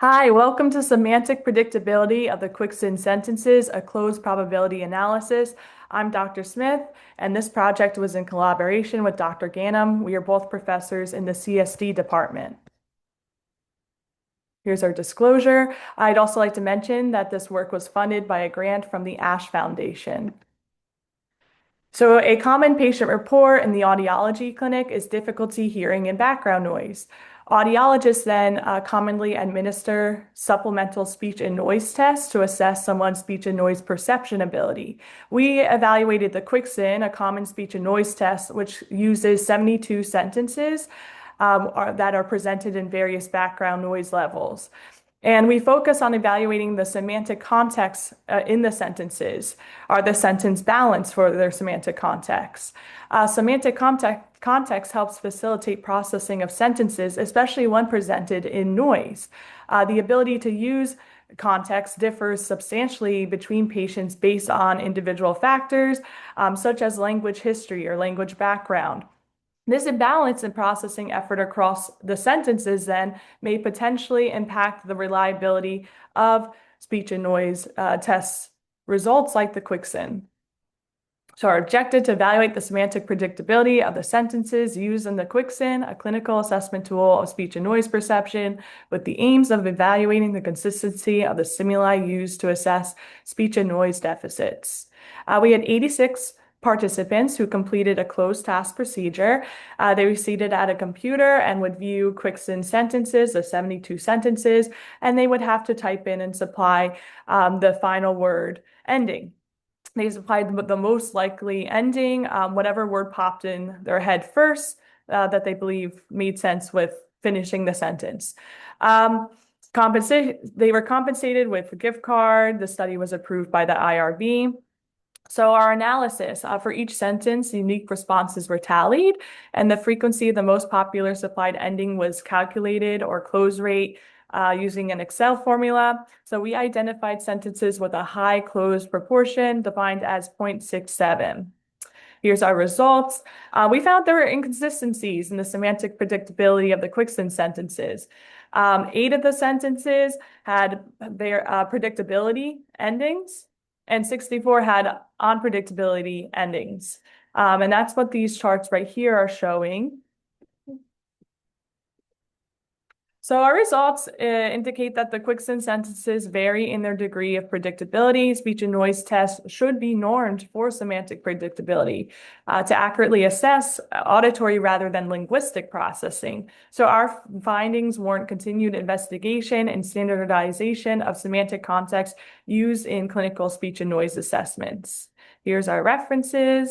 Hi, welcome to Semantic Predictability of the QuickSIN Sentences, a closed probability analysis. I'm Dr. Smith, and this project was in collaboration with Dr. Ganem. We are both professors in the CSD department. Here's our disclosure. I'd also like to mention that this work was funded by a grant from the Ash Foundation. So a common patient report in the audiology clinic is difficulty hearing and background noise. Audiologists then commonly administer supplemental speech and noise tests to assess someone's speech and noise perception ability. We evaluated the QuickSIN, a common speech and noise test, which uses 72 sentences that are presented in various background noise levels. And we focus on evaluating the semantic context in the sentences. Are the sentence balanced for their semantic context? Semantic context helps facilitate processing of sentences, especially when presented in noise. The ability to use context differs substantially between patients based on individual factors, such as language history or language background. This imbalance in processing effort across the sentences then may potentially impact the reliability of speech and noise tests results like the QuickSIN. So our objective to evaluate the semantic predictability of the sentences used in the QuickSIN, a clinical assessment tool of speech and noise perception, with the aims of evaluating the consistency of the stimuli used to assess speech and noise deficits. We had 86 participants who completed a closed task procedure. They were seated at a computer and would view QuickSIN sentences, the 72 sentences, and they would have to type in and supply the final word ending. They supplied the most likely ending, whatever word popped in their head first that they believe made sense with finishing the sentence. They were compensated with a gift card. The study was approved by the IRB. So our analysis, for each sentence, unique responses were tallied, and the frequency of the most popular supplied ending was calculated, or close rate, using an Excel formula. So we identified sentences with a high close proportion defined as 0.67. Here's our results. We found there were inconsistencies in the semantic predictability of the QuickSIN sentences. 8 of the sentences had their predictability endings, and 64 had unpredictability endings. And that's what these charts right here are showing. So our results indicate that the QuickSIN sentences vary in their degree of predictability. Speech and noise tests should be normed for semantic predictability to accurately assess auditory rather than linguistic processing. So our findings warrant continued investigation and standardization of semantic context used in clinical speech and noise assessments. Here's our references.